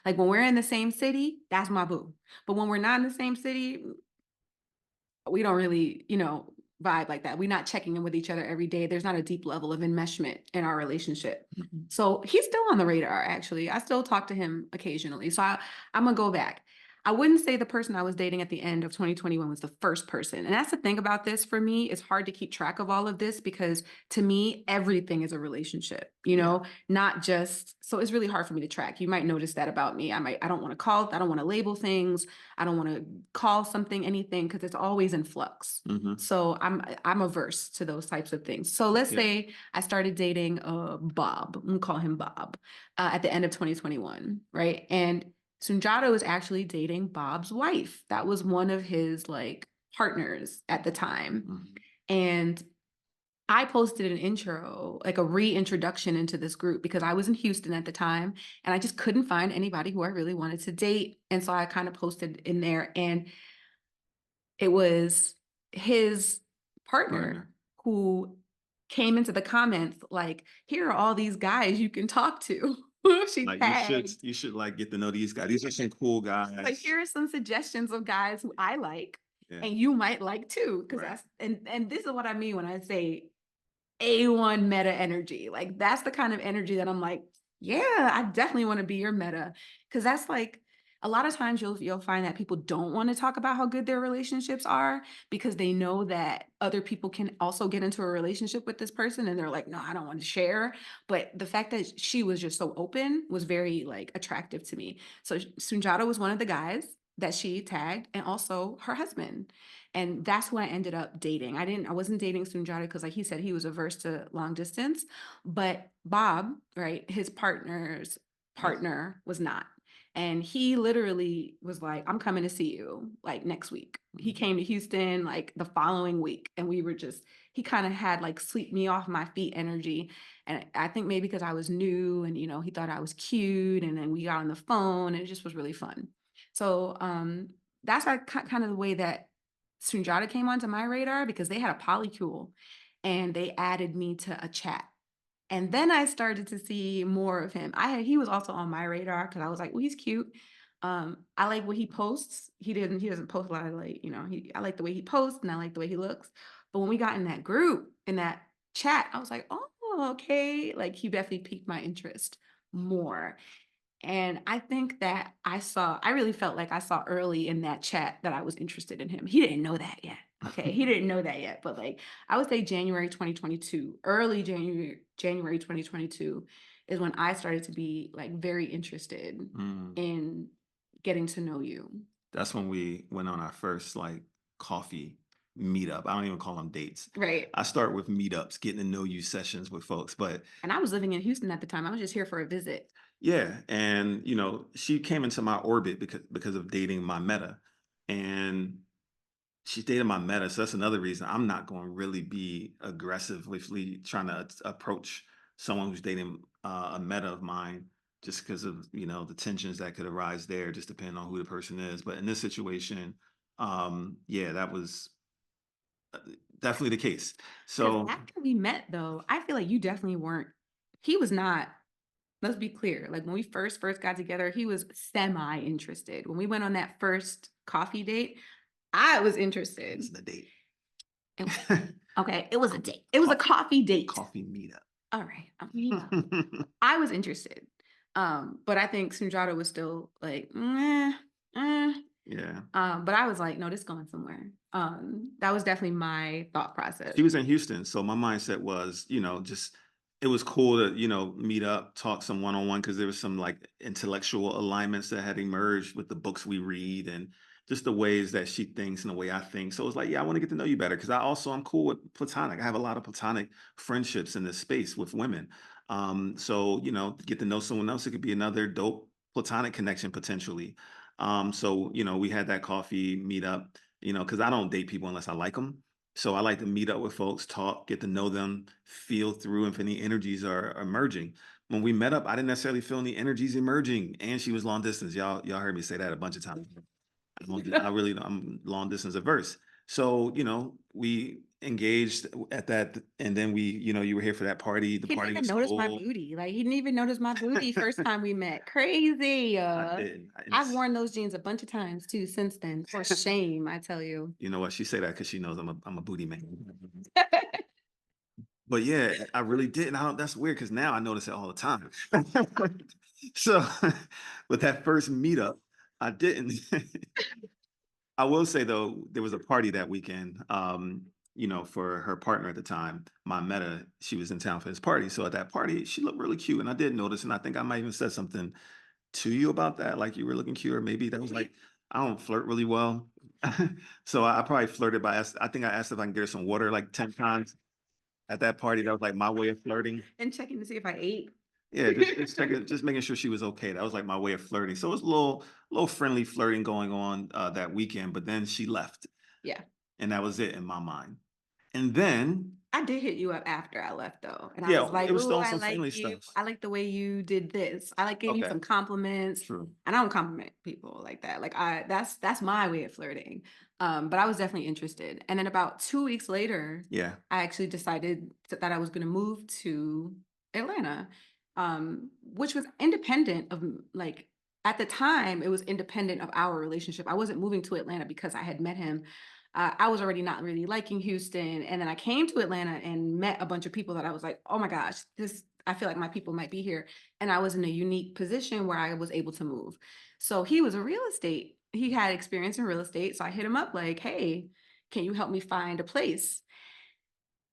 like when we're in the same city, that's my boo. But when we're not in the same city, we don't really, vibe like that. We're not checking in with each other every day. There's not a deep level of enmeshment in our relationship. Mhm. So he's still on the radar, actually. I still talk to him occasionally. So I'm gonna go back. I wouldn't say the person I was dating at the end of 2021 was the first person. And that's the thing about this for me. It's hard to keep track of all of this because to me, everything is a relationship, Yeah. not just, so it's really hard for me to track. You might notice that about me. I don't want to call, I don't want to label things. I don't want to call something anything because it's always in flux. Mhm. So I'm averse to those types of things. So let's Yeah. say I started dating Bob. I'm gonna call him Bob at the end of 2021, right? And Sundiata was actually dating Bob's wife. That was one of his like partners at the time. Mhm. And I posted an intro, like a reintroduction into this group because I was in Houston at the time and I just couldn't find anybody who I really wanted to date. And so I kind of posted in there, and it was his partner Partner. who came into the comments like, here are all these guys you can talk to. She Like tagged, you should like get to know these guys. These are some cool like, guys. here are some suggestions of guys who I like Yeah. and you might like too. Cause Right. that's and this is what I mean when I say A1 meta energy. Like that's the kind of energy that I'm like, yeah, I definitely want to be your meta. Cause that's like a lot of times you'll find that people don't want to talk about how good their relationships are because they know that other people can also get into a relationship with this person and they're like, no, I don't want to share. But the fact that she was just so open was very like attractive to me. So Sunjata was one of the guys that she tagged, and also her husband. And that's who I ended up dating. I wasn't dating Sunjata because like he said, he was averse to long distance, but Bob, right, his partner's Yes. partner was not. And he literally was like, I'm coming to see you like next week. He Mhm. came to Houston like the following week. And we were just, he kind of had like sweep me off my feet energy. And I think maybe because I was new and, he thought I was cute. And then we got on the phone and it just was really fun. So that's like kind of the way that Sunjata came onto my radar because they had a polycule and they added me to a chat. And then I started to see more of him. He was also on my radar because I was like, well, he's cute. I like what he posts. He doesn't post a lot of like, I like the way he posts and I like the way he looks. But when we got in that group, in that chat, I was like, oh, okay. Like he definitely piqued my interest more. And I think that I really felt like I saw early in that chat that I was interested in him. He didn't know that yet. Okay. He didn't know that yet. But like, I would say January 2022, early January 2022 is when I started to be like very interested Mm. in getting to know you. That's when we went on our first like coffee meetup. I don't even call them dates. Right. I start with meetups, getting to know you sessions with folks. But And I was living in Houston at the time. I was just here for a visit. yeah, and she came into my orbit because of dating my meta. And she dated my meta, so that's another reason I'm not going to really be aggressively trying to approach someone who's dating a meta of mine, just because of the tensions that could arise there, just depending on who the person is. But in this situation, yeah, that was uh, definitely the case. Because So after we met, though, I feel like you definitely weren't, he was not. Let's be clear. Like when we first got together, he was semi interested. When we went on that first coffee date, I was interested. it's the date. It okay, it was a date. It was a coffee date. Coffee meetup. All right. I was interested. But I think Sunjata was still like, Yeah. but I was like, no, this is going somewhere. That was definitely my thought process. She was in Houston, so my mindset was, just it was cool to, meet up, talk some one-on-one because there was some like intellectual alignments that had emerged with the books we read and just the ways that she thinks and the way I think. So it was like, yeah, I want to get to know you better because I'm cool with platonic. I have a lot of platonic friendships in this space with women. So, get to know someone else, it could be another dope platonic connection potentially. So, we had that coffee meetup, because I don't date people unless I like them. So I like to meet up with folks, talk, get to know them, feel through if any energies are emerging. When we met up, I didn't necessarily feel any energies emerging, and she was long distance. Y'all heard me say that a bunch of times. I'm long distance averse. So we engaged at that, and then you were here for that party. The He didn't party even was notice my cool. booty. Like he didn't even notice my booty first time we met. Crazy. I didn't. I've worn those jeans a bunch of times too since then. For shame, I tell you. You know what? She say that because she knows I'm a booty man. But yeah, I really did. And that's weird because now I notice it all the time. So with that first meetup, I didn't. I will say though, there was a party that weekend, for her partner at the time, my meta, she was in town for this party. So at that party, she looked really cute. And I did notice, and I think I might even said something to you about that, like you were looking cute, or maybe that was like, I don't flirt really well. So I probably flirted I think I asked if I can get her some water like 10 times at that party. That was like my way of flirting. And checking to see if I ate. Yeah, just checking, just making sure she was okay. That was like my way of flirting. So it was a little friendly flirting going on that weekend, but then she left, Yeah. and that was it in my mind. And then, I did hit you up after I left though, and I yeah, was like, it was "Ooh, still on I some like friendly you. stuff. I like the way you did this. I like gave you Okay, some compliments." true. And I don't compliment people like that. Like that's my way of flirting. But I was definitely interested. And then about 2 weeks later, Yeah, I actually decided that I was going to move to Atlanta, which was independent of like at the time it was independent of our relationship. I wasn't moving to Atlanta because I had met him. I was already not really liking Houston. And then I came to Atlanta and met a bunch of people that I was like, oh my gosh, I feel like my people might be here. And I was in a unique position where I was able to move. So he was a real estate. He had experience in real estate. So I hit him up like, hey, can you help me find a place?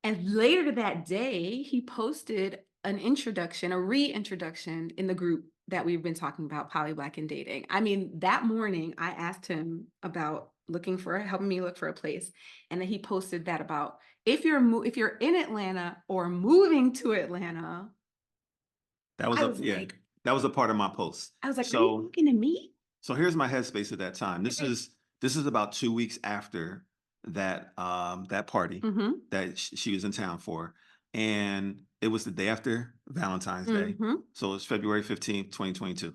And later that day, he posted an introduction, a reintroduction in the group that we've been talking about, poly black and dating. I mean, that morning I asked him about helping me look for a place. And then he posted that about if you're in Atlanta or moving to Atlanta. that was I a was yeah, like, that was a part of my post. are you So talking to me? so here's my headspace at that time. This is about 2 weeks after that party Mm-hmm. that she was in town for, and it was the day after Valentine's Day. Mm-hmm. So it's February 15th, 2022.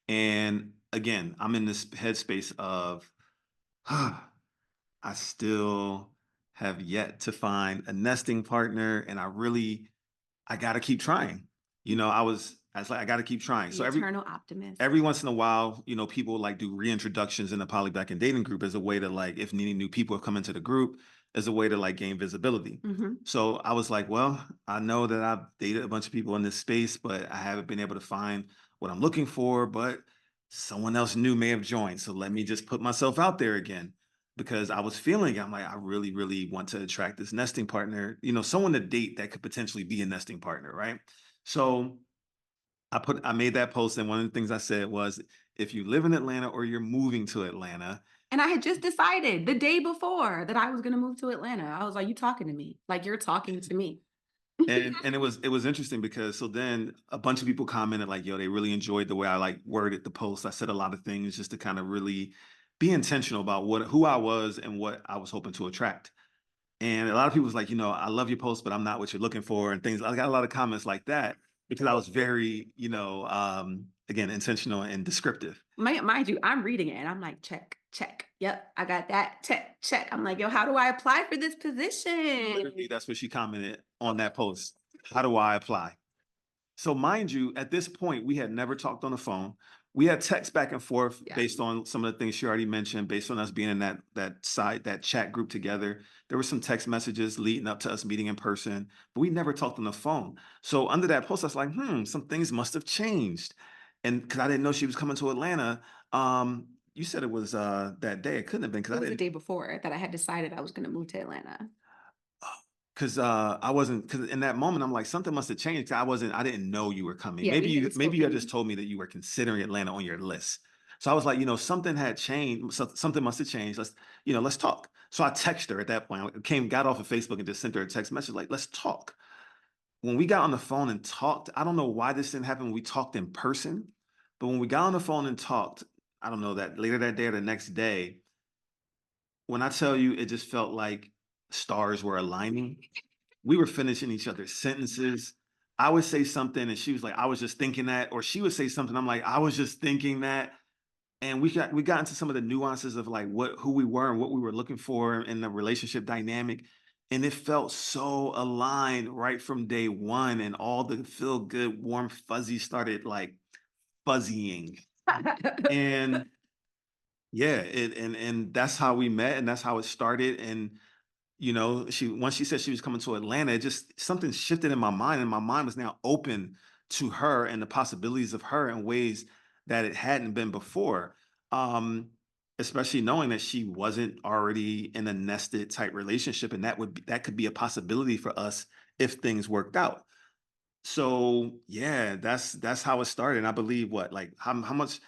And again, I'm in this headspace of I still have yet to find a nesting partner, and I gotta keep trying. I was like, I gotta keep trying. The So eternal optimist. every once in a while, people like do reintroductions in the poly back and dating group as a way to like, if needing new people have come into the group, as a way to like gain visibility. Mm-hmm. So I was like, well, I know that I've dated a bunch of people in this space, but I haven't been able to find what I'm looking for, but someone else new may have joined. So let me just put myself out there again because I was feeling, I'm like, I really, really want to attract this nesting partner, someone to date that could potentially be a nesting partner, right? So I made that post, and one of the things I said was, if you live in Atlanta or you're moving to Atlanta, And I had just decided the day before that I was going to move to Atlanta. I was like, you talking to me? Like you're talking to me. and it was interesting because so then a bunch of people commented like, yo, they really enjoyed the way I like worded the post. I said a lot of things just to kind of really be intentional about who I was and what I was hoping to attract. And a lot of people was like, I love your post, but I'm not what you're looking for, and things. I got a lot of comments like that because I was very, again, intentional and descriptive. Mind you, I'm reading it and I'm like, check, check. Yep, I got that. Check, check. I'm like, yo, how do I apply for this position? Literally, that's what she commented on that post. How do I apply? So, mind you, at this point, we had never talked on the phone. We had text back and forth Yeah. based on some of the things she already mentioned, based on us being in that chat group together. There were some text messages leading up to us meeting in person, but we never talked on the phone. So under that post, I was like, some things must have changed. And because I didn't know she was coming to Atlanta, you said it was that day. It couldn't have been because It I was the didn't. day before that I had decided I was going to move to Atlanta. Because I wasn't, because in that moment I'm like, something must have changed. I didn't know you were coming. Yeah, we hadn't Maybe you had just spoken. told me that you were considering Atlanta on your list. So I was like, something had changed. Something must have changed. Let's talk. So I texted her at that point. Got off of Facebook and just sent her a text message like, let's talk. When we got on the phone and talked, I don't know why this didn't happen when we talked in person, but when we got on the phone and talked, I don't know that later that day or the next day, when I tell you, it just felt like stars were aligning. We were finishing each other's sentences. I would say something and she was like, I was just thinking that, or she would say something. I'm like, I was just thinking that. And we got into some of the nuances of like who we were and what we were looking for in the relationship dynamic. And it felt so aligned right from day one. And all the feel good, warm, fuzzy started like fuzzying. And yeah, and that's how we met and that's how it started. And she once she said she was coming to Atlanta, it just something shifted in my mind, and my mind was now open to her and the possibilities of her in ways that it hadn't been before. Um, Especially knowing that she wasn't already in a nested type relationship, and that could be a possibility for us if things worked out. So yeah, that's how it started. And I believe what like how much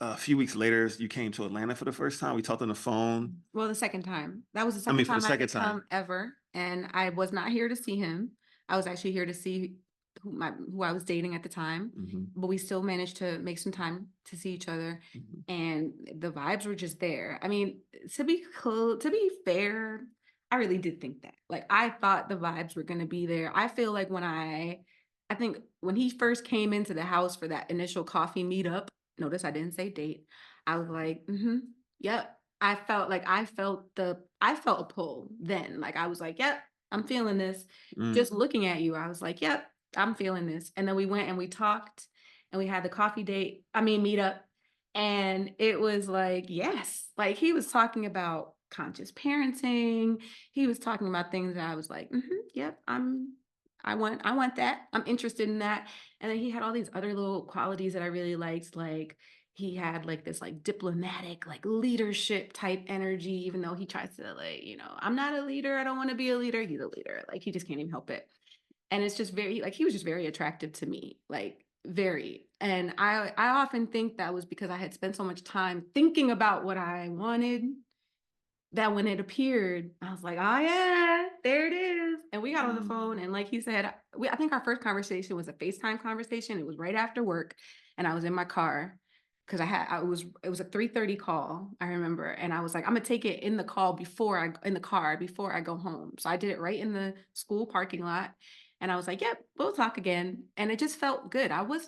a few weeks later you came to Atlanta for the first time. We talked on the phone. Well, the second time. That was the I second mean, for the time I second had time. come ever. And I was not here to see him. I was actually here to see who I was dating at the time, but we still managed to make some time to see each other, and the vibes were just there. I mean, to be fair, I really did think that. Like, I thought the vibes were gonna be there. I feel like I think when he first came into the house for that initial coffee meetup, notice I didn't say date. I was like, yep. I felt a pull then. Like, I was like, yep, I'm feeling this. Just looking at you, I was like, yep, I'm feeling this. And then we went and we talked and we had the coffee date, I mean, meetup. And it was like, yes, like he was talking about conscious parenting. He was talking about things that I was like, yep, I want that. I'm interested in that. And then he had all these other little qualities that I really liked. Like, he had like this like diplomatic, like leadership type energy, even though he tries to like, I'm not a leader. I don't want to be a leader. He's a leader. Like, he just can't even help it. And it's just very, like, he was just very attractive to me, like very. And I often think that was because I had spent so much time thinking about what I wanted, that when it appeared, I was like, oh yeah, there it is. And we got on the phone, and like he said, I think our first conversation was a FaceTime conversation. It was right after work, and I was in my car because it was a 3:30 call, I remember. And I was like, I'm gonna take it in the car before I go home. So I did it right in the school parking lot. And I was like, yep, we'll talk again. And it just felt good. I was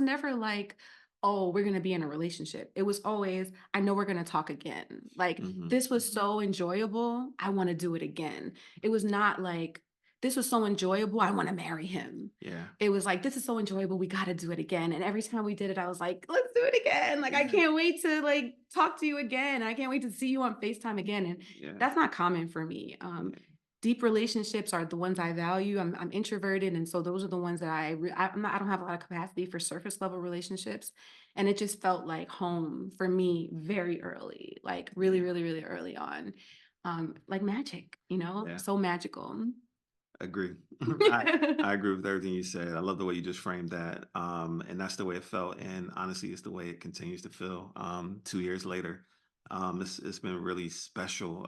never like, oh, we're going to be in a relationship. It was always, I know we're going to talk again. Like, this was so enjoyable. I want to do it again. It was not like, this was so enjoyable. I want to marry him. Yeah. It was like, this is so enjoyable. We got to do it again. And every time we did it, I was like, let's do it again. Like, I can't wait to like talk to you again. I can't wait to see you on FaceTime again. And that's not common for me. Deep relationships are the ones I value. I'm introverted, and so those are the ones that I don't have a lot of capacity for surface level relationships, and it just felt like home for me very early, like really, really, really early on, like magic, so magical. Agree. I agree with everything you said. I love the way you just framed that. And that's the way it felt. And honestly, it's the way it continues to feel 2 years later. It's been really special.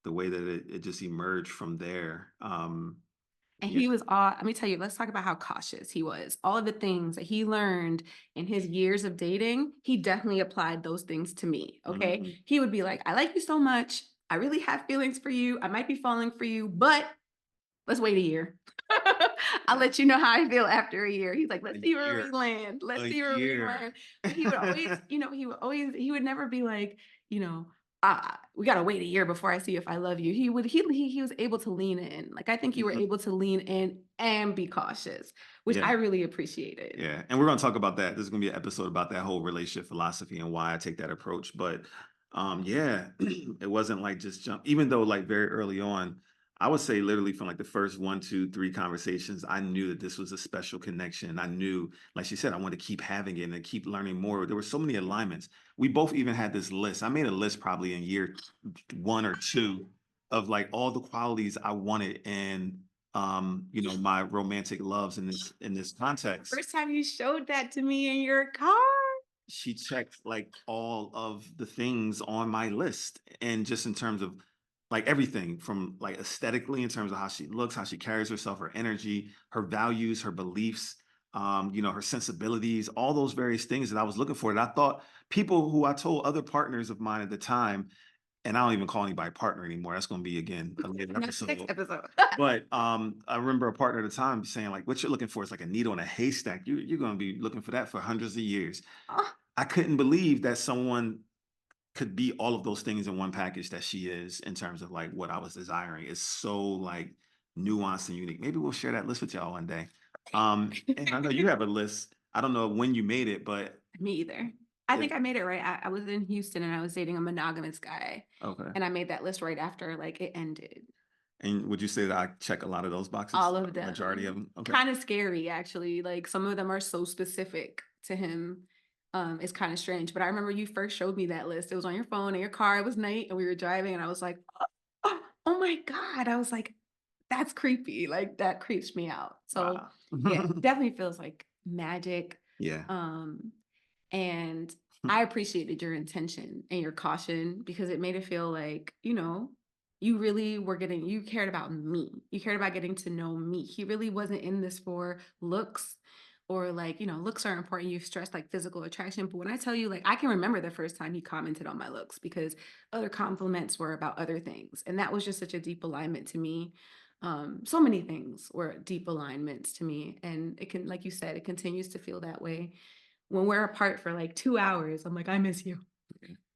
The way that it just emerged from there. And Yeah. he was all, let me tell you, let's talk about how cautious he was. All of the things that he learned in his years of dating, he definitely applied those things to me. Okay. He would be like, I like you so much. I really have feelings for you. I might be falling for you, but let's wait a year. I'll let you know how I feel after a year. He's like, let's see where we land. Let's see where we land. But he would always, he would never be like, we gotta wait a year before I see if I love you. He was able to lean in. Like, I think you were able to lean in and be cautious, which I really appreciated. Yeah. And we're gonna talk about that. There's gonna be an episode about that whole relationship philosophy and why I take that approach. But yeah, it wasn't like just jump, even though like very early on, I would say literally from like the first 1, 2, 3 conversations, I knew that this was a special connection. I knew, like she said, I wanted to keep having it and keep learning more. There were so many alignments. We both even had this list. I made a list probably in year 1 or 2 of like all the qualities I wanted in my romantic loves in this context. First time you showed that to me in your car. She checked like all of the things on my list, and just in terms of like everything from like aesthetically, in terms of how she looks, how she carries herself, her energy, her values, her beliefs, her sensibilities, all those various things that I was looking for. And I thought people who I told other partners of mine at the time, and I don't even call anybody partner anymore. That's going to be again a later Next episode. episode. But I remember a partner at the time saying like, "What you're looking for is like a needle in a haystack. You're going to be looking for that for hundreds of years." Oh, I couldn't believe that someone could be all of those things in one package that she is in terms of like what I was desiring. It's so like nuanced and unique. Maybe we'll share that list with y'all one day. And I know you have a list. I don't know when you made it, but me either. I think I made it right. I was in Houston and I was dating a monogamous guy. Okay. And I made that list right after like it ended. And would you say that I check a lot of those boxes? All of them. Majority of them. Okay. Kind of scary, actually. Like, some of them are so specific to him. It's kind of strange. But I remember you first showed me that list. It was on your phone in your car. It was night and we were driving, and I was like, oh my God. I was like, that's creepy. Like, that creeps me out. So Wow. yeah, it definitely feels like magic. Yeah. And I appreciated your intention and your caution, because it made it feel like, you really you cared about me. You cared about getting to know me. He really wasn't in this for looks or like, looks are important. You stress like physical attraction. But when I tell you, like, I can remember the first time he commented on my looks because other compliments were about other things. And that was just such a deep alignment to me. So many things were deep alignments to me. And it can, like you said, it continues to feel that way. When we're apart for like 2 hours, I'm like, I miss you.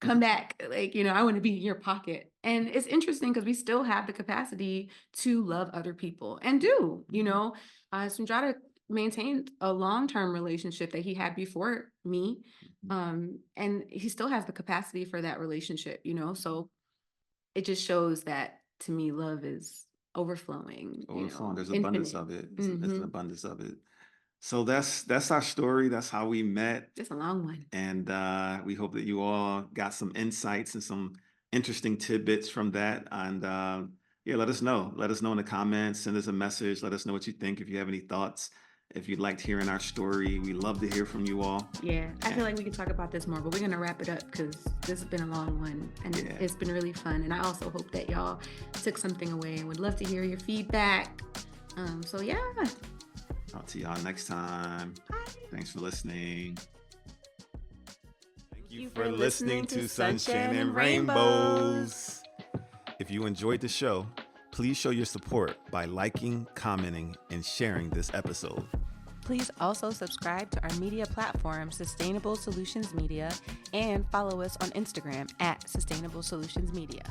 Come back. Like, I want to be in your pocket. And it's interesting because we still have the capacity to love other people and do, Sunjata maintained a long-term relationship that he had before me. And he still has the capacity for that relationship, so it just shows that to me, love is overflowing, There's abundance infinite. of it. It's an abundance of it. So that's our story. That's how we met. Just a long one. And we hope that you all got some insights and some interesting tidbits from that. And yeah, let us know. Let us know in the comments. Send us a message. Let us know what you think. If you have any thoughts, if you'd liked hearing our story, we love to hear from you all. Yeah, I feel like we can talk about this more, but we're going to wrap it up because this has been a long one and it's been really fun. And I also hope that y'all took something away and would love to hear your feedback. So yeah. Talk to y'all next time. Bye. Thanks for listening. Thank you for listening to Sunshine and Rainbows. If you enjoyed the show, please show your support by liking, commenting, and sharing this episode. Please also subscribe to our media platform, Sustainable Solutions Media, and follow us on Instagram at Sustainable Solutions Media.